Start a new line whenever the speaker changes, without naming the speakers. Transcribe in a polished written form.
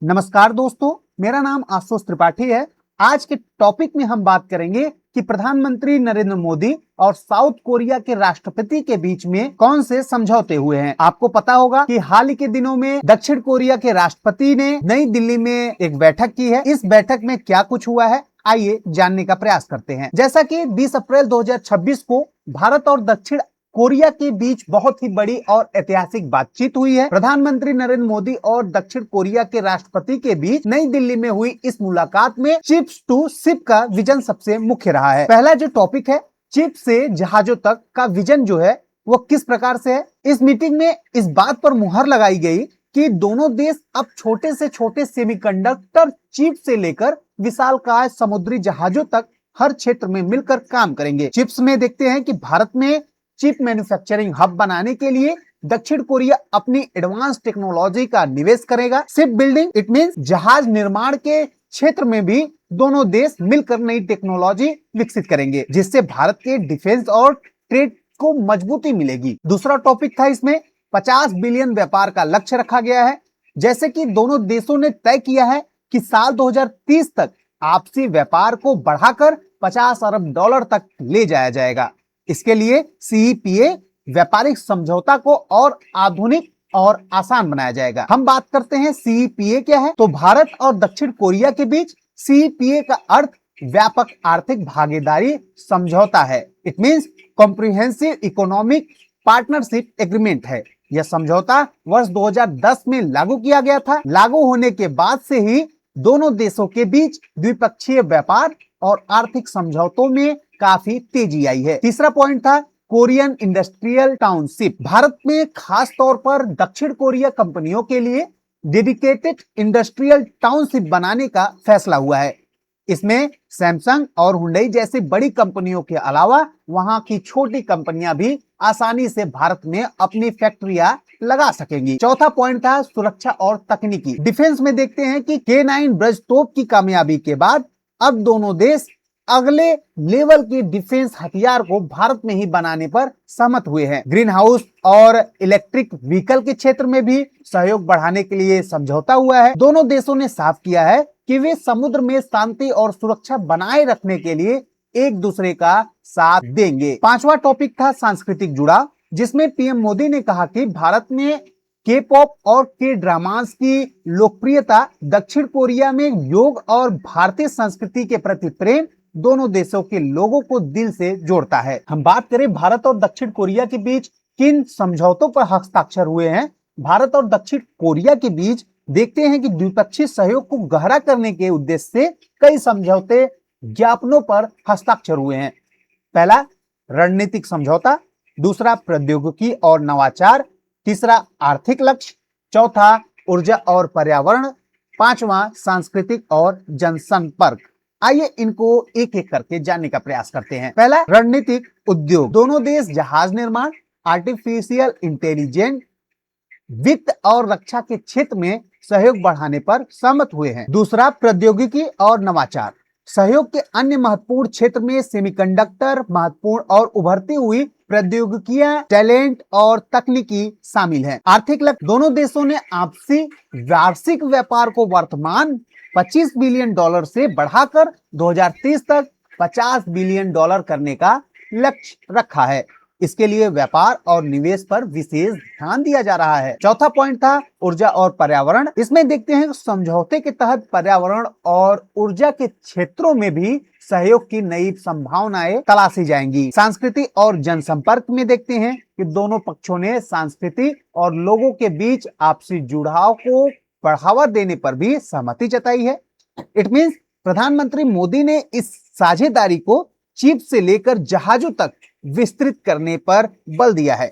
नमस्कार दोस्तों, मेरा नाम आशुतोष त्रिपाठी है। आज के टॉपिक में हम बात करेंगे कि प्रधानमंत्री नरेंद्र मोदी और साउथ कोरिया के राष्ट्रपति के बीच में कौन से समझौते हुए हैं। आपको पता होगा कि हाल ही के दिनों में दक्षिण कोरिया के राष्ट्रपति ने नई दिल्ली में एक बैठक की है। इस बैठक में क्या कुछ हुआ है, आइए जानने का प्रयास करते हैं। जैसा कि 20 अप्रैल 2026 को भारत और दक्षिण कोरिया के बीच बहुत ही बड़ी और ऐतिहासिक बातचीत हुई है। प्रधानमंत्री नरेंद्र मोदी और दक्षिण कोरिया के राष्ट्रपति के बीच नई दिल्ली में हुई इस मुलाकात में चिप्स टू शिप का विजन सबसे मुख्य रहा है। पहला जो टॉपिक है, चिप से जहाजों तक का विजन जो है वो किस प्रकार से है। इस मीटिंग में इस बात पर मुहर लगाई गई कि दोनों देश अब छोटे से छोटे सेमीकंडक्टर चिप से लेकर विशालकाय समुद्री जहाजों तक हर क्षेत्र में मिलकर काम करेंगे। चिप्स में देखते हैं कि भारत में चिप मैन्युफैक्चरिंग हब बनाने के लिए दक्षिण कोरिया अपनी एडवांस टेक्नोलॉजी का निवेश करेगा। शिप बिल्डिंग इट मींस जहाज निर्माण के क्षेत्र में भी दोनों देश मिलकर नई टेक्नोलॉजी विकसित करेंगे, जिससे भारत के डिफेंस और ट्रेड को मजबूती मिलेगी। दूसरा टॉपिक था, इसमें 50 बिलियन व्यापार का लक्ष्य रखा गया है। जैसे कि दोनों देशों ने तय किया है कि साल 2030 तक आपसी व्यापार को बढ़ाकर 50 अरब डॉलर तक ले जाया जाएगा। इसके लिए सीईपीए व्यापारिक समझौता को और आधुनिक और आसान बनाया जाएगा। हम बात करते हैं सीईपीए क्या है। तो भारत और दक्षिण कोरिया के बीच सीईपीए का अर्थ व्यापक आर्थिक भागीदारी समझौता है। It means comprehensive economic partnership agreement है। यह समझौता वर्ष 2010 में लागू किया गया था। लागू होने के बाद से ही दोनों देशों के बीच द्विपक्षीय व्यापार और आर्थिक समझौतों में काफी तेजी आई है। तीसरा पॉइंट था कोरियन इंडस्ट्रियल टाउनशिप। भारत में खास तौर पर दक्षिण कोरिया कंपनियों के लिए डेडिकेटेड इंडस्ट्रियल टाउनशिप बनाने का फैसला हुआ है। इसमें सैमसंग और हुंडई जैसी बड़ी कंपनियों के अलावा वहां की छोटी कंपनियां भी आसानी से भारत में अपनी फैक्ट्रियां लगा सकेंगी। चौथा पॉइंट था सुरक्षा और तकनीकी। डिफेंस में देखते हैं कि K9 ब्रज तोप की कामयाबी के बाद अब दोनों देश अगले लेवल के डिफेंस हथियार को भारत में ही बनाने पर सहमत हुए हैं। ग्रीन हाउस और इलेक्ट्रिक व्हीकल के क्षेत्र में भी सहयोग बढ़ाने के लिए समझौता हुआ है। दोनों देशों ने साफ किया है कि वे समुद्र में शांति और सुरक्षा बनाए रखने के लिए एक दूसरे का साथ देंगे। पांचवा टॉपिक था सांस्कृतिक जुड़ाव, जिसमें पीएम मोदी ने कहा कि भारत में के पॉप और के ड्रामास की लोकप्रियता दक्षिण कोरिया में योग और भारतीय संस्कृति के प्रति प्रेम दोनों देशों के लोगों को दिल से जोड़ता है। हम बात करें भारत और दक्षिण कोरिया के बीच किन समझौतों पर हस्ताक्षर हुए हैं। भारत और दक्षिण कोरिया के बीच देखते हैं कि द्विपक्षीय सहयोग को गहरा करने के उद्देश्य से कई समझौते ज्ञापनों पर हस्ताक्षर हुए हैं। पहला रणनीतिक समझौता, दूसरा प्रौद्योगिकी और नवाचार, तीसरा आर्थिक लक्ष्य, चौथा ऊर्जा और पर्यावरण, पांचवा सांस्कृतिक और जनसंपर्क। आइए इनको एक एक करके जानने का प्रयास करते हैं। पहला रणनीतिक उद्योग। दोनों देश जहाज निर्माण, आर्टिफिशियल इंटेलिजेंस, वित्त और रक्षा के क्षेत्र में सहयोग बढ़ाने पर सहमत हुए हैं। दूसरा प्रौद्योगिकी और नवाचार। सहयोग के अन्य महत्वपूर्ण क्षेत्र में सेमीकंडक्टर, महत्वपूर्ण और उभरती हुई प्रौद्योगिकियां, टैलेंट और तकनीकी शामिल हैं। आर्थिक लक्ष्य। दोनों देशों ने आपसी वार्षिक व्यापार को वर्तमान 25 बिलियन डॉलर से बढ़ाकर 2030 तक 50 बिलियन डॉलर करने का लक्ष्य रखा है। इसके लिए व्यापार और निवेश पर विशेष ध्यान दिया जा रहा है। चौथा पॉइंट था ऊर्जा और पर्यावरण। इसमें देखते हैं समझौते के तहत पर्यावरण और ऊर्जा के क्षेत्रों में भी सहयोग की नई संभावनाएं तलाशी जाएंगी। संस्कृति और जनसंपर्क में देखते हैं कि दोनों पक्षों ने संस्कृति और लोगों के बीच आपसी जुड़ाव को बढ़ावा देने पर भी सहमति जताई है। इट मींस प्रधानमंत्री मोदी ने इस साझेदारी को चिप से लेकर जहाजों तक विस्तृत करने पर बल दिया है।